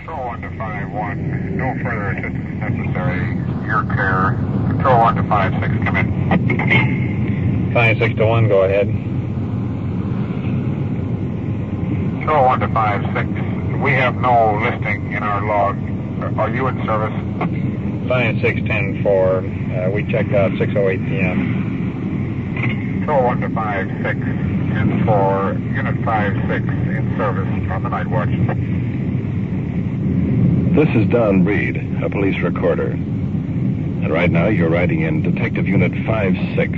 Control 1 to 5-1. No further assistance necessary. Your care. Control 1 to 5-6, come in. 5-6 to 1, go ahead. Control 1 to 5-6. We have no listing in our log. Are you in service? 5-6-10-4. We checked out 6:08 p.m. Control 1 to 5-6. 10-4. Unit 5-6 in service on the night watch. This is Don Reed, a police recorder. And right now you're riding in Detective Unit 5-6.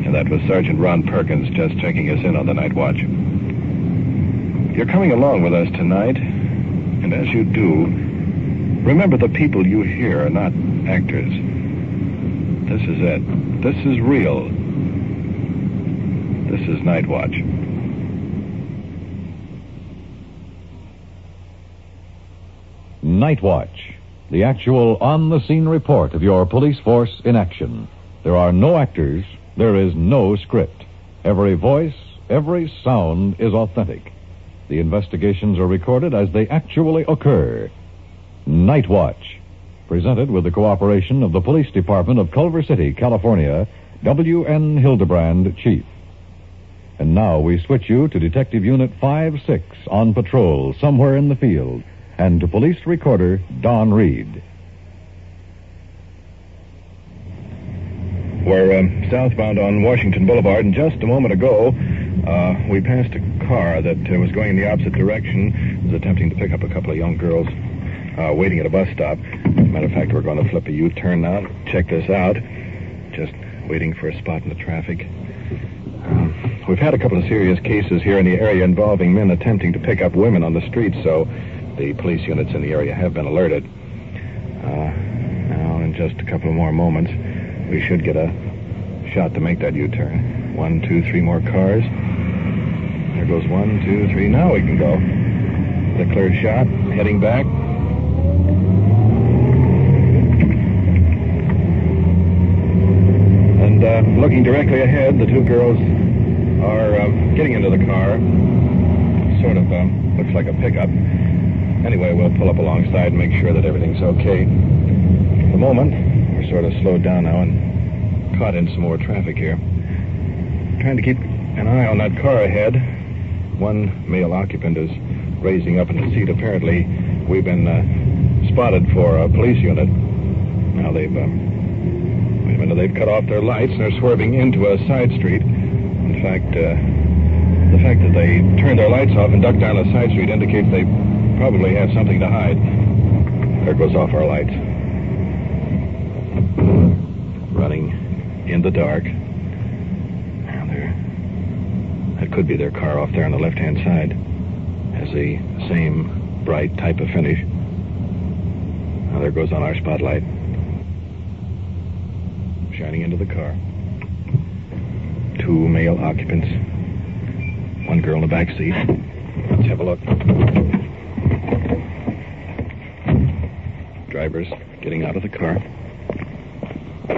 And that was Sergeant Ron Perkins just checking us in on the night watch. You're coming along with us tonight, and as you do, remember the people you hear are not actors. This is it. This is real. This is Night Watch. Night Watch, the actual on-the-scene report of your police force in action. There are no actors, there is no script. Every voice, every sound is authentic. The investigations are recorded as they actually occur. Night Watch, presented with the cooperation of the Police Department of Culver City, California, W.N. Hildebrand, Chief. And now we switch you to Detective Unit 5-6 on patrol somewhere in the field, and to police recorder Don Reed. We're southbound on Washington Boulevard, and just a moment ago, we passed a car that was going in the opposite direction. It was attempting to pick up a couple of young girls waiting at a bus stop. Matter of fact, we're going to flip a U-turn now. Check this out. Just waiting for a spot in the traffic. We've had a couple of serious cases here in the area involving men attempting to pick up women on the streets, so the police units in the area have been alerted. Now, in just a couple of more moments, we should get a shot to make that U-turn. 1, 2, 3 more cars. There goes 1, 2, 3. Now we can go. The clear shot, heading back. And looking directly ahead, the two girls are getting into the car. Sort of looks like a pickup. Anyway, we'll pull up alongside and make sure that everything's okay. At the moment, we're sort of slowed down now and caught in some more traffic here. Trying to keep an eye on that car ahead. One male occupant is raising up in the seat. Apparently, we've been spotted for a police unit. Now they've cut off their lights and they're swerving into a side street. In fact, the fact that they turned their lights off and ducked down a side street indicates they probably have something to hide. There goes off our lights. Running in the dark. That could be their car off there on the left-hand side. Has the same bright type of finish. Now there goes on our spotlight. Shining into the car. 2 male occupants. 1 girl in the back seat. Let's have a look. Drivers getting out of the car.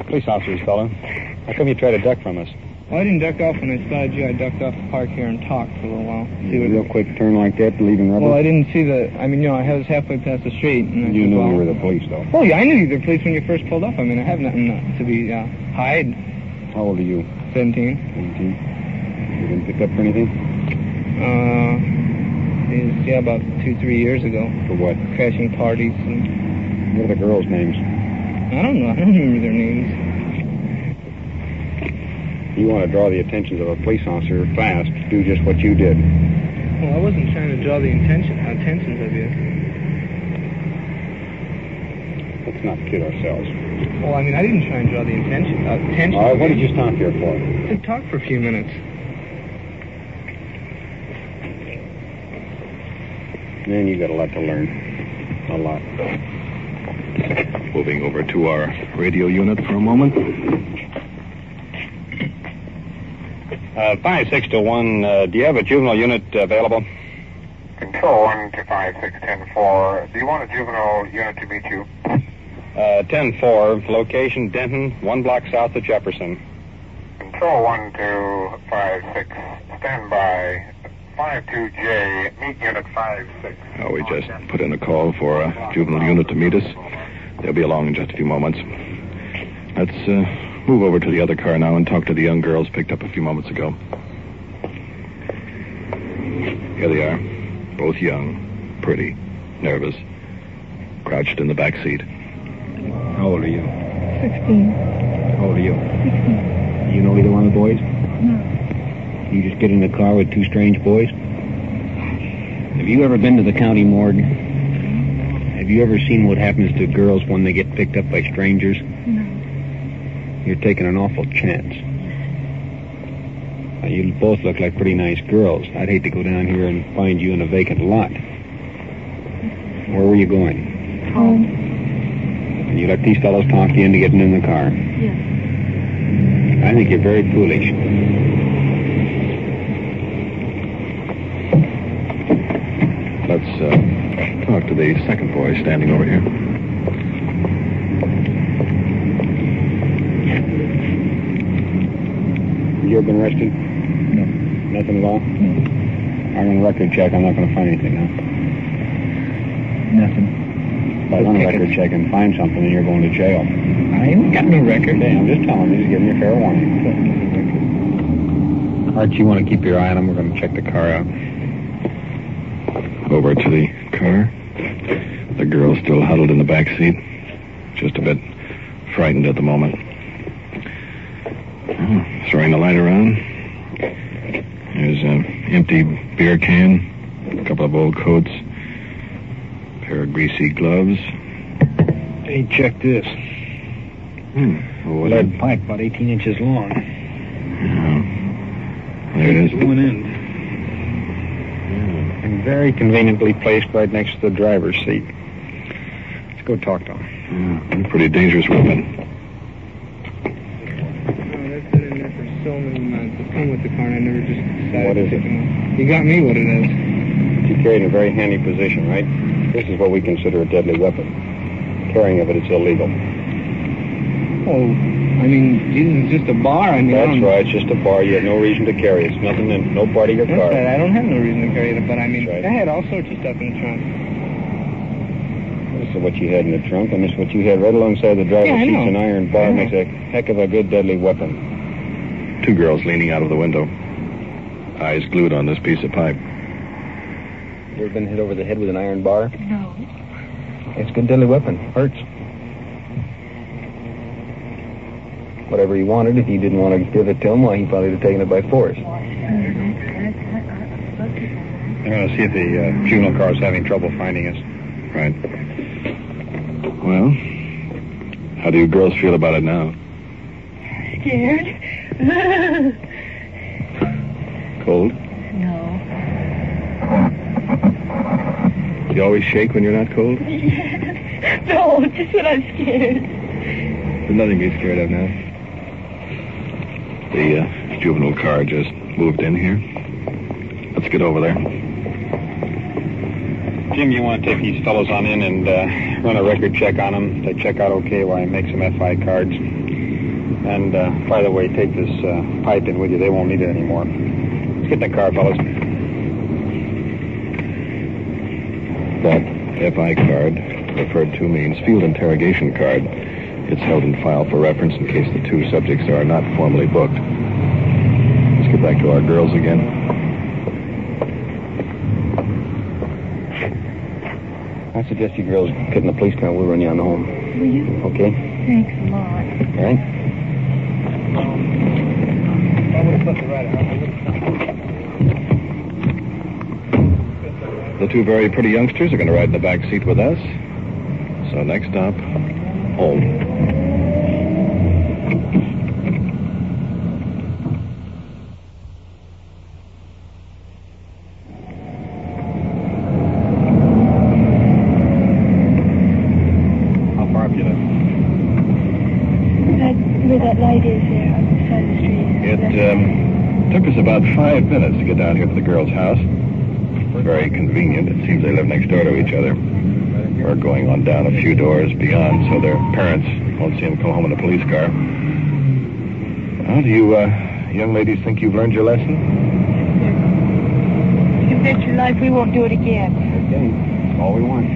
Police officers, fella. How come you tried to duck from us? Well, I didn't duck off when I spotted you. I ducked off the park here and talked for a little while. Real quick turn like that, leaving rubber? Well, I didn't see I was halfway past the street. And you knew you were the police, though? Oh, yeah, I knew you were the police when you first pulled up. I mean, I have nothing to be hide. How old are you? 17. 17. You didn't pick up for anything? About 2-3 years ago. For what? Crashing parties. And... What are the girls' names? I don't know. I don't remember their names. You want to draw the attentions of a police officer fast, do just what you did. Well, I wasn't trying to draw the attentions of you. Let's not kid ourselves. Well, I mean, I didn't try and draw the attention. All right, what did you stop here for? To talk for a few minutes. Man, you got a lot to learn. A lot. Moving over to our radio unit for a moment. 5-6 to 1, do you have a juvenile unit available? Control 1 to 5-6-10-4. Do you want a juvenile unit to meet you? 10-4, location Denton, 1 block south of Jefferson. Control 1 to 5-6, stand by 52J, meet unit 56. Oh, we just put in a call for a juvenile unit to meet us. They'll be along in just a few moments. Let's move over to the other car now and talk to the young girls picked up a few moments ago. Here they are, both young, pretty, nervous, crouched in the back seat. How old are you? 16. How old are you? 16. You know either one of the boys? No. You just get in the car with two strange boys? Have you ever been to the county morgue? Have you ever seen what happens to girls when they get picked up by strangers? No. You're taking an awful chance. Now, you both look like pretty nice girls. I'd hate to go down here and find you in a vacant lot. Where were you going? Home. And you let these fellows talk you into getting in the car? Yes. I think you're very foolish. Let's talk to the second boy standing over here. You ever been arrested? No. Nothing at all? No. I'm on a record check. I'm not going to find anything, huh? Nothing. If I run a record check and find something, then you're going to jail. I ain't got no record. Hey, I'm just telling you, just giving you a fair warning. Archie, you want to keep your eye on him? We're going to check the car out. Over to the car. The girl still huddled in the back seat. Just a bit frightened at the moment. Throwing the light around. There's an empty beer can, a couple of old coats, a pair of greasy gloves. Hey, check this. Lead pipe about 18 inches long. There it is. One end. And very conveniently placed right next to the driver's seat. Let's go talk to him. A pretty dangerous weapon. That's been in there for so many months. It's come with the car and I never just decided What to is pick it? him up. You got me what it is. You carry it in a very handy position, right? This is what we consider a deadly weapon. Carrying of it is illegal. Oh, I mean, Jesus, it's just a bar. I mean, That's right, it's just a bar. You have no reason to carry it. It's nothing in no part of your That's car. right. I don't have no reason to carry it, but I mean, That's right. I had all sorts of stuff in the trunk. This is what you had in the trunk, and this is what you had right alongside the driver's Yeah, I seat. know. An iron I bar know. makes a heck of a good deadly weapon. Two girls leaning out of the window. Eyes glued on this piece of pipe. You ever been hit over the head with an iron bar? No. It's a good deadly weapon. Hurts. Whatever he wanted, if he didn't want to give it to him, well, he probably would have taken it by force. I'm going to see if the juvenile car is having trouble finding us. Right. Well, how do you girls feel about it now? Scared? Cold? No. Do you always shake when you're not cold? No, just when I'm scared. There's nothing to be scared of now. The juvenile car just moved in here. Let's get over there. Jim, you want to take these fellows on in and run a record check on them? If they check out okay while I make some FI cards. And, by the way, take this pipe in with you. They won't need it anymore. Let's get in the car, fellas. That FI card, referred to, means field interrogation card. It's held in file for reference in case the two subjects are not formally booked. Let's get back to our girls again. I suggest you girls get in the police car and we'll run you on home. Will you? Okay? Thanks a lot. All right? I would have put the right out. The two very pretty youngsters are going to ride in the back seat with us. So next stop, home. How far up you live? Where that light is there on the side of the street. It took us about 5 minutes to get down here to the girls' house. Very convenient. It seems they live next door to each other. We're going on down a few doors beyond so their parents won't see them come home in a police car. Well, do you young ladies think you've learned your lesson? spent your life, we won't do it again. Okay. That's all we want.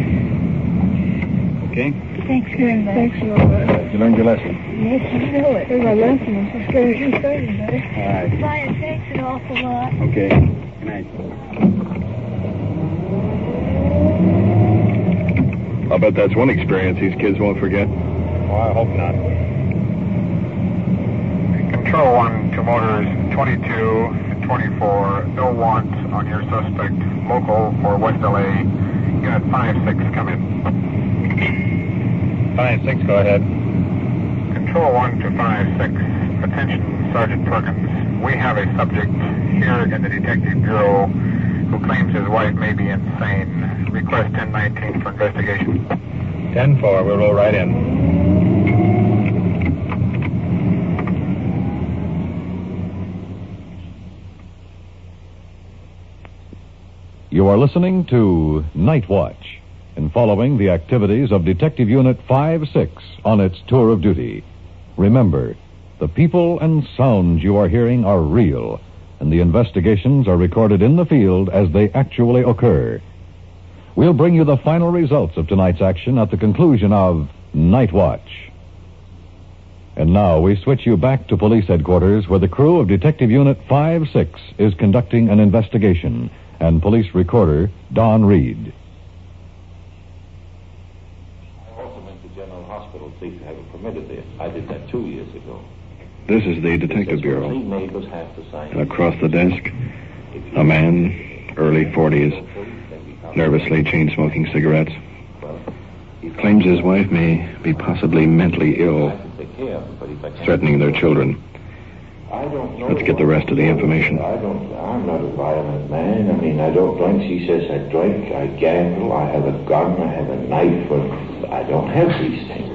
Okay? Thanks very much. Thanks a lot. You learned your lesson. Yes, you know it. Here's my lesson. I'm so scared you started, buddy. All right. Brian, thanks an awful lot. Okay. Good night. I'll bet that's one experience these kids won't forget. Oh, I hope not. Control 1 to motors 22 and 24. No want on your suspect. Local for West LA. Unit 5-6, come in. 5-6, go ahead. Control 1 to 5-6. Attention, Sergeant Perkins. We have a subject here in the Detective Bureau who claims his wife may be insane. Request 1019 for investigation. 10-4, we'll roll right in. You are listening to Night Watch and following the activities of Detective Unit 5-6 on its tour of duty. Remember, the people and sounds you are hearing are real, and the investigations are recorded in the field as they actually occur. We'll bring you the final results of tonight's action at the conclusion of Night Watch. And now we switch you back to police headquarters where the crew of Detective Unit 5-6 is conducting an investigation, and police recorder Don Reed. I also went to General Hospital to see if you have it permitted there. I did that 2 years ago. This is the Detective Bureau. 3 neighbors have to sign. And across the desk, a man, early 40s, nervously chain-smoking cigarettes. Claims his wife may be possibly mentally ill, threatening their children. Let's get the rest of the information. I'm not a violent man. I mean, I don't drink. She says I drink, I gamble, I have a gun, I have a knife, but I don't have these things.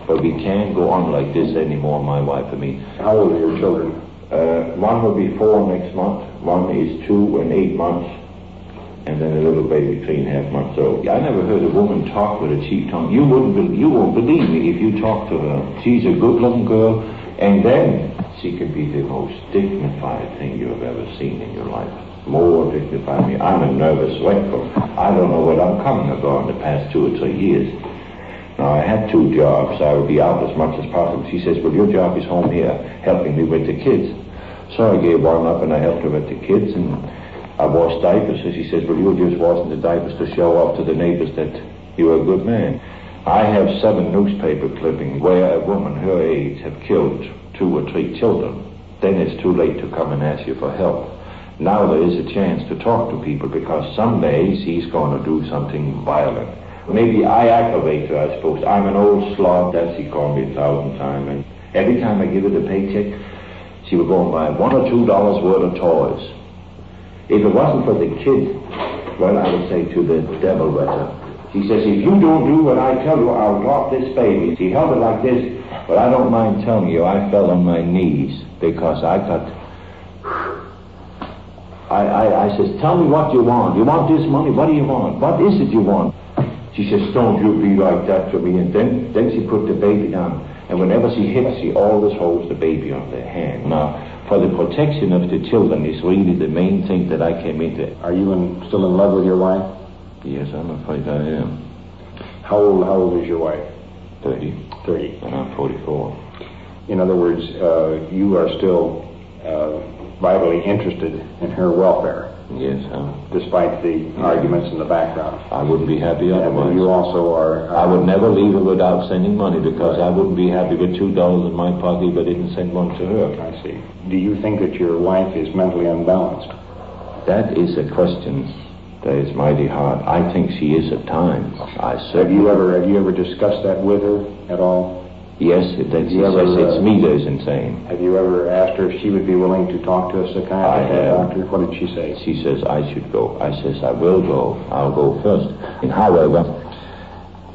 But we can't go on like this anymore, my wife and me. How old are your children? One will be 4 next month. One is 2 and 8 months. And then a little baby 3.5 months old. I never heard a woman talk with a cheap tongue. You won't believe me if you talk to her. She's a good-looking girl, and then she can be the most dignified thing you have ever seen in your life. More dignified. I mean, I'm a nervous wreck. I don't know what I'm coming about in the past 2 or 3 years. Now, I had 2 jobs. I would be out as much as possible. She says, well, your job is home here, helping me with the kids. So I gave one up, and I helped her with the kids, and I washed diapers. So she says, well, you're just washing the diapers to show off to the neighbors that you're a good man. I have 7 newspaper clippings where a woman her age have killed 2 or 3 children. Then it's too late to come and ask you for help. Now there is a chance to talk to people because some days he's going to do something violent. Maybe I aggravate her, I suppose. I'm an old slob, that she called me 1,000 times. And every time I give her the paycheck, she would go and buy $1 or $2 worth of toys. If it wasn't for the kids, well, I would say to the devil with her. She says, if you don't do what I tell you, I'll drop this baby. She held it like this, but I don't mind telling you, I fell on my knees because I got... I says, tell me what you want. You want this money? What do you want? What is it you want? She says, don't you be like that to me. And then she put the baby down. And whenever she hits, she always holds the baby on her hand. Now, for the protection of the children is really the main thing that I came into. Are you still in love with your wife? Yes, I'm afraid I am. How old is your wife? 30. 30. And I'm 44. In other words, you are still vitally interested in her welfare. Yes, despite the arguments in the background. I wouldn't be happy otherwise. And you also are... I would never leave her without sending money because I wouldn't be happy with $2 in my pocket if I didn't send one to her. I see. Do you think that your wife is mentally unbalanced? That is a question that is mighty hard. I think she is at times. Have you ever discussed that with her at all? Yes, she says it's me that is insane. Have you ever asked her if she would be willing to talk to a psychiatrist or a doctor? What did she say? She says I should go. I says I will go. I'll go first. And however,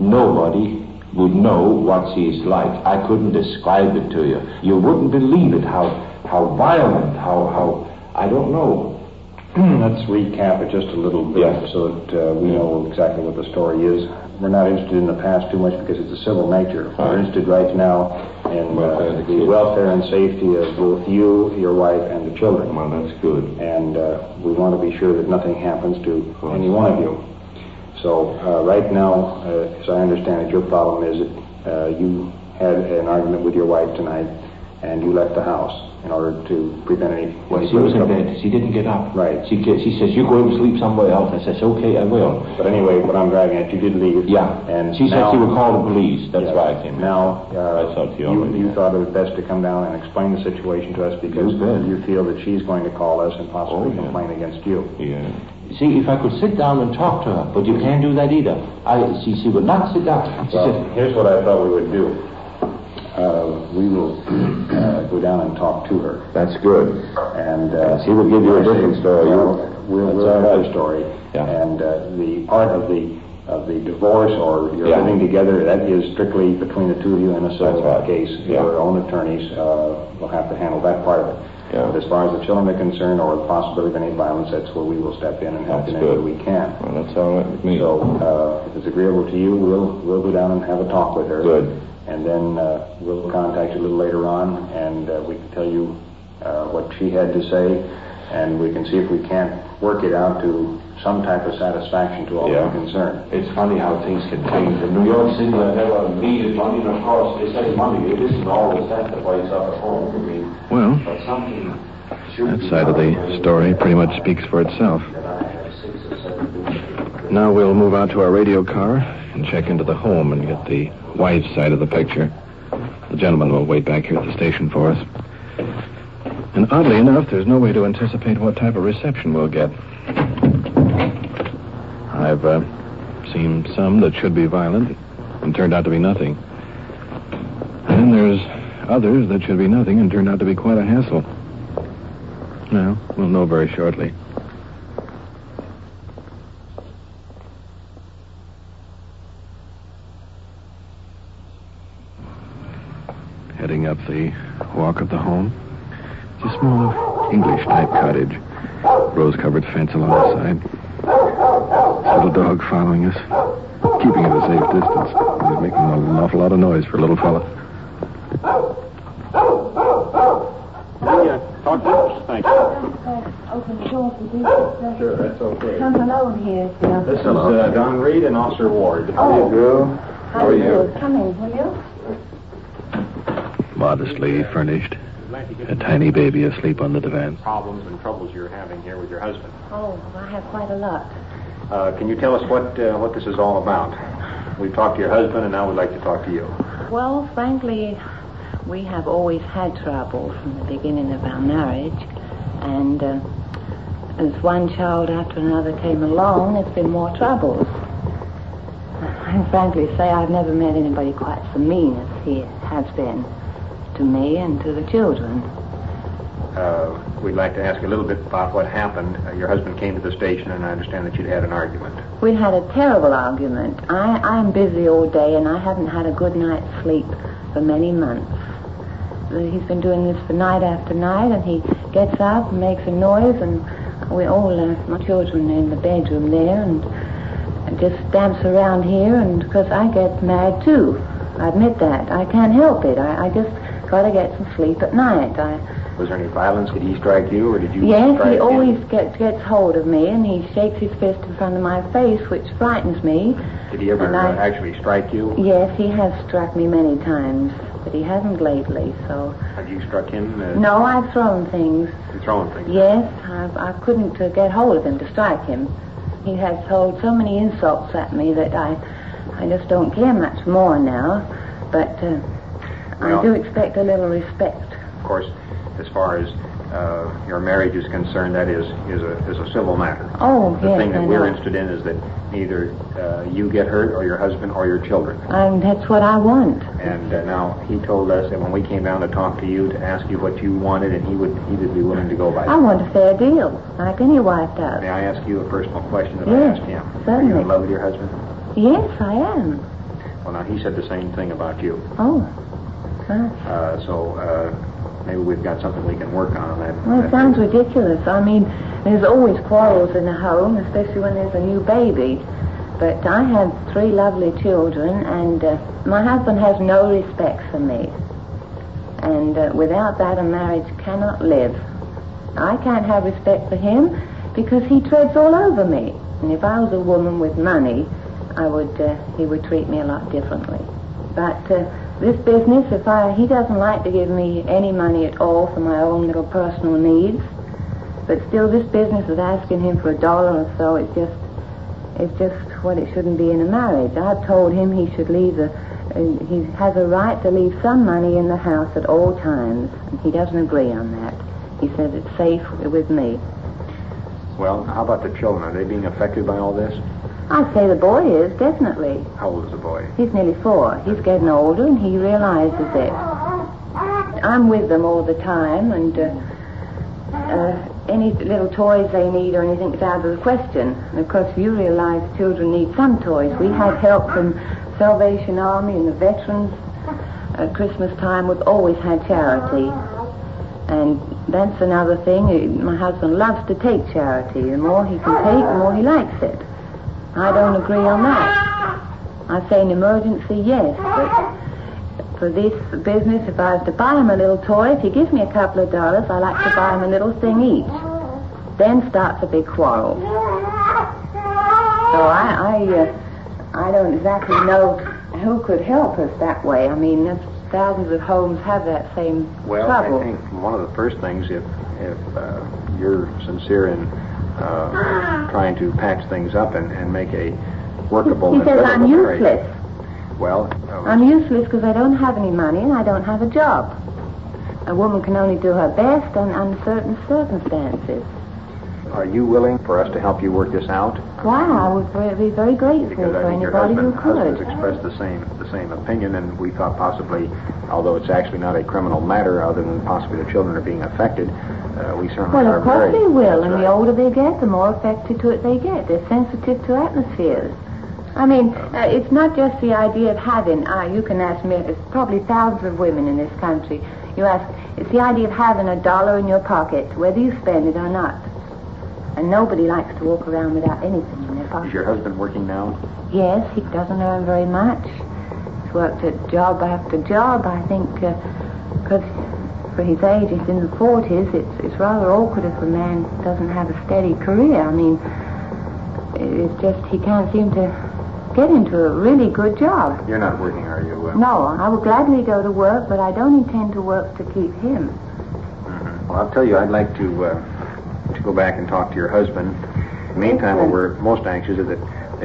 nobody would know what she is like. I couldn't describe it to you. You wouldn't believe it, how violent, how I don't know. Let's recap it just a little bit so that we know exactly what the story is. We're not interested in the past too much because it's a civil nature. We're interested right now in the welfare and safety of both you, your wife, and the children. Well, that's good. And we want to be sure that nothing happens to any one of you. So right now, as I understand it, your problem is that you had an argument with your wife tonight and you left the house in order to prevent any... Well, she was in bed. She didn't get up. Right. She says, you go and sleep somewhere else. I says, okay, I will. But anyway, what I'm driving at, you did leave. Yeah. And she said she would call the police. That's why I came. Now, I thought you thought it was best to come down and explain the situation to us because you feel that she's going to call us and possibly complain against you. Yeah. See, if I could sit down and talk to her, but you can't do that either. She would not sit down. She said, here's what I thought we would do. We will go down and talk to her. That's good. And she will give you a different story. We'll have her story. Yeah. And the part of the divorce or you're living together, that is strictly between the two of you in a civil case. Your own attorneys will have to handle that part of it. Yeah. But as far as the children are concerned or the possibility of any violence, that's where we will step in and help in any way we can. Well, that's all right with me. So if it's agreeable to you, we'll go down and have a talk with her. Good. And then we'll contact you a little later on, and we can tell you what she had to say, and we can see if we can't work it out to some type of satisfaction to all of the concerned. It's funny how things can change. In New York City, I never needed money, and of course, they say money. It isn't always that the place up at home for me. Well, but something that side of the story pretty much speaks for itself. Now we'll move out to our radio car and check into the home and get the wife's side of the picture. The gentleman will wait back here at the station for us. And oddly enough, there's no way to anticipate what type of reception we'll get. I've seen some that should be violent and turned out to be nothing. And then there's others that should be nothing and turned out to be quite a hassle. Well, we'll know very shortly. Heading up the walk of the home. It's a small English-type cottage. Rose-covered fence along the side. This little dog following us, keeping at a safe distance. He's making an awful lot of noise for a little fella. Talk to us. Thanks. Open the door for this. Sure, that's okay. Come alone here. This is Don Reed and Officer Ward. Oh. Hello. How are you? Come in, will you? Modestly furnished. A tiny baby asleep on the divan. Problems and troubles you're having here with your husband. Oh, I have quite a lot. Can you tell us what this is all about? We've talked to your husband, and now we'd like to talk to you. Well, frankly, we have always had trouble from the beginning of our marriage. And as one child after another came along, there's been more troubles. I frankly say I've never met anybody quite so mean as he has been to me and to the children. We'd like to ask a little bit about what happened. Your husband came to the station, and I understand that you'd had an argument. We had a terrible argument. I'm busy all day, and I haven't had a good night's sleep for many months. He's been doing this for night after night, and he gets up and makes a noise, and we all, my children are in the bedroom there, and just dance around here, and because I get mad too. I admit that. I can't help it. I just got to get some sleep at night. Was there any violence? Did he strike you, or did you Yes, strike he him? always gets hold of me, and he shakes his fist in front of my face, which frightens me. Did he ever actually strike you? Yes, he has struck me many times, but he hasn't lately, so... Have you struck him? No, I've thrown things. You've thrown things? Yes, I couldn't get hold of him to strike him. He has hurled so many insults at me that I just don't care much more now, but I do expect a little respect. Of course, as far as your marriage is concerned, that is a civil matter. Oh, the yes, thing that I we're know. interested in is that neither you get hurt, or your husband, or your children. That's what I want. And now he told us that when we came down to talk to you, to ask you what you wanted, and he would be willing to go by. I want a fair deal, like any wife does. May I ask you a personal question that Yes, I asked him? certainly. Are you in love with your husband? Yes, I am. Well, now, he said the same thing about you. Oh. maybe we've got something we can work on that. Well, it sounds ridiculous. I mean, there's always quarrels in a home, especially when there's a new baby. But I have 3 lovely children, and my husband has no respect for me. And without that, a marriage cannot live. I can't have respect for him because he treads all over me. And if I was a woman with money, he would treat me a lot differently. But this business, he doesn't like to give me any money at all for my own little personal needs. But still, this business of asking him for $1 or so, it's just what it shouldn't be in a marriage. I've told him he should leave he has a right to leave some money in the house at all times, and he doesn't agree on that. He says it's safe with me. Well, how about the children? Are they being affected by all this? I'd say the boy is, definitely. How old is the boy? He's nearly 4. He's getting older, and he realizes it. I'm with them all the time, and any little toys they need or anything is out of the question. And of course, you realize children need some toys. We had help from Salvation Army and the veterans. At Christmas time, we've always had charity. And that's another thing. My husband loves to take charity. The more he can take, the more he likes it. I don't agree on that. I say in emergency, yes, but for this business, if I was to buy him a little toy, if he gives me a couple of dollars, I like to buy him a little thing each. Then starts a big quarrel. So I don't exactly know who could help us that way. I mean, thousands of homes have that same trouble. I think one of the first things, if you're sincere in trying to patch things up and make a workable... He says I'm useless. Well... I'm useless because I don't have any money and I don't have a job. A woman can only do her best under certain circumstances. Are you willing for us to help you work this out? Why, I would be very grateful for anybody who could. Husband's expressed the same opinion, and we thought possibly, although it's actually not a criminal matter, other than possibly the children are being affected, we certainly are very... Well, of course they will, and right. The older they get, the more affected to it they get. They're sensitive to atmospheres. I mean, it's not just the idea of having, you can ask me, there's probably thousands of women in this country. You ask, it's the idea of having $1 in your pocket, whether you spend it or not. And nobody likes to walk around without anything in their pocket. Is your husband working now? Yes, he doesn't earn very much. He's worked at job after job, I think, because for his age, he's in the 40s, it's rather awkward if a man doesn't have a steady career. I mean, it's just he can't seem to get into a really good job. You're not working, are you? No, I would gladly go to work, but I don't intend to work to keep him. Mm-hmm. Well, I'll tell you, I'd like to go back and talk to your husband. In the meantime, what we're most anxious is that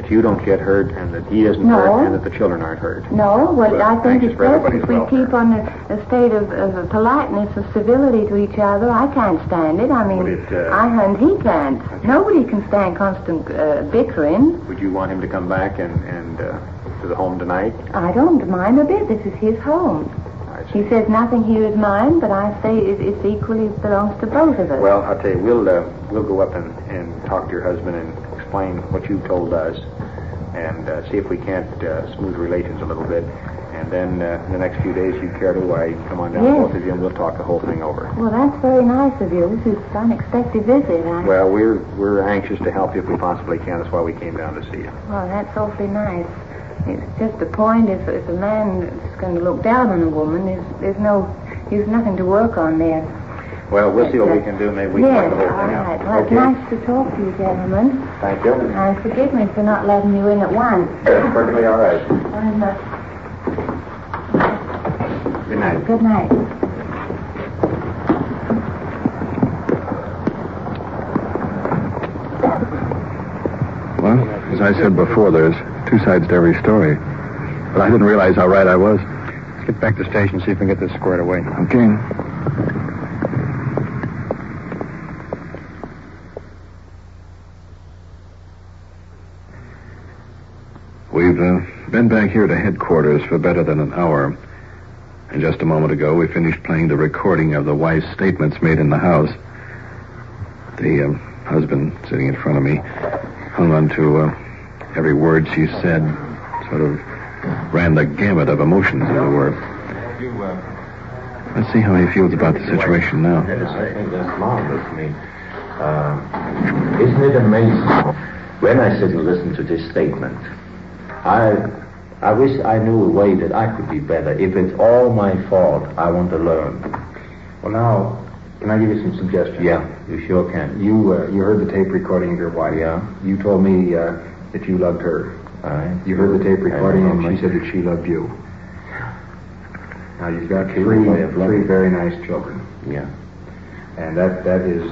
you don't get hurt and that he isn't hurt and that the children aren't hurt. No, well, I think it's best if we welfare. keep on a state of politeness, of civility to each other. I can't stand it. I mean, and he can't. Okay. Nobody can stand constant bickering. Would you want him to come back and to the home tonight? I don't mind a bit. This is his home. He says nothing here is mine, but I say it equally belongs to both of us. Well, I'll tell you, we'll go up and talk to your husband and explain what you told us, and see if we can't smooth relations a little bit. And then in the next few days, you care to come on down, both of you, and we'll talk the whole thing over. Well, that's very nice of you. This is an unexpected visit. Well, we're anxious to help you if we possibly can. That's why we came down to see you. Well, that's awfully nice. It's just a point, if a man is going to look down on a woman, there's nothing to work on there. Well, we'll see what we can do. Maybe we can work the whole thing out. Right. Well, it's nice to talk to you, gentlemen. Thank you. And forgive me for not letting you in at once. That's perfectly all right. Good night. Good night. Well, as I said before, there's 2 sides to every story. But I didn't realize how right I was. Let's get back to the station, see if we can get this squared away. Okay. We've been back here to headquarters for better than an hour. And just a moment ago, we finished playing the recording of the wife's statements made in the house. The husband, sitting in front of me, hung on to every word she said, sort of ran the gamut of emotions, as it were. Let's see how he feels about the situation now. I think that's marvelous. I mean, isn't it amazing? When I sit and listen to this statement, I wish I knew a way that I could be better. If it's all my fault, I want to learn. Well, now, can I give you some suggestions? Yeah, you sure can. You heard the tape recording of your wife. Yeah. You told me that you loved her. All right. You heard the tape recording, and she said that she loved you. Now, you've got three very nice children. Yeah. And that is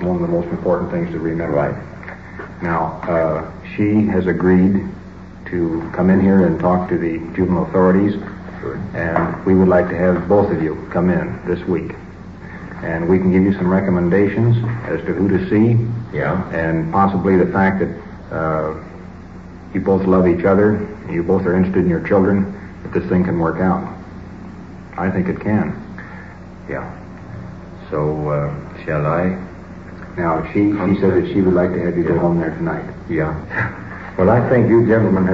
one of the most important things to remember. Right. Now, she has agreed to come in here and talk to the juvenile authorities. Good. And we would like to have both of you come in this week. And we can give you some recommendations as to who to see. Yeah. And possibly the fact that you both love each other, and you both are interested in your children, that this thing can work out. I think it can. Yeah. So, shall I? Now, she said that she would like to have you go home there tonight. Yeah. Well, I think you gentlemen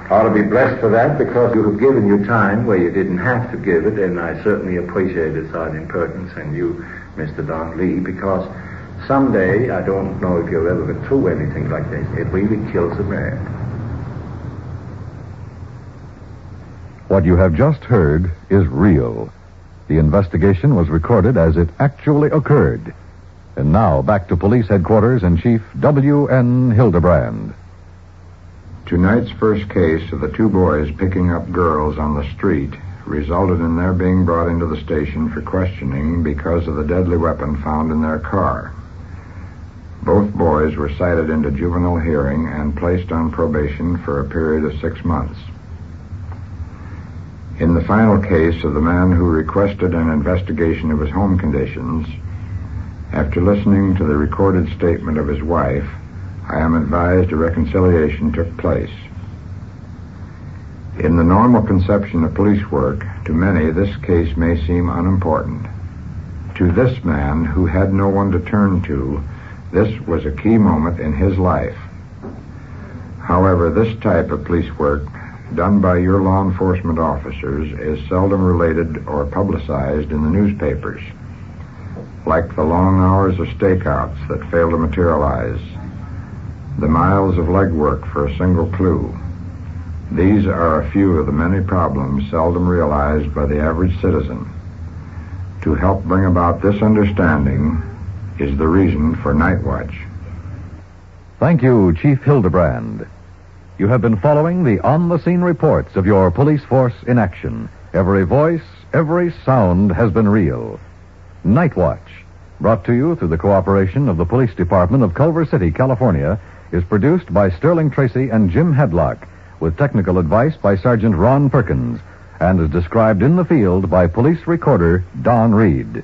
ought to be blessed for that, because you have given your time where you didn't have to give it, and I certainly appreciate it, Sergeant Perkins, and you, Mr. Don Lee, because someday, I don't know if you've ever been through anything like this, it really kills a man. What you have just heard is real. The investigation was recorded as it actually occurred. And now, back to police headquarters and Chief W.N. Hildebrand. Tonight's first case of the two boys picking up girls on the street resulted in their being brought into the station for questioning because of the deadly weapon found in their car. Both boys were cited into juvenile hearing and placed on probation for a period of 6 months. In the final case of the man who requested an investigation of his home conditions, after listening to the recorded statement of his wife, I am advised a reconciliation took place. In the normal conception of police work, to many this case may seem unimportant. To this man, who had no one to turn to, this was a key moment in his life. However, this type of police work done by your law enforcement officers is seldom related or publicized in the newspapers, like the long hours of stakeouts that fail to materialize, the miles of legwork for a single clue. These are a few of the many problems seldom realized by the average citizen. To help bring about this understanding is the reason for Night Watch. Thank you, Chief Hildebrand. You have been following the on-the-scene reports of your police force in action. Every voice, every sound has been real. Night Watch, brought to you through the cooperation of the Police Department of Culver City, California, is produced by Sterling Tracy and Jim Hedlock, with technical advice by Sergeant Ron Perkins, and is described in the field by police recorder Don Reed.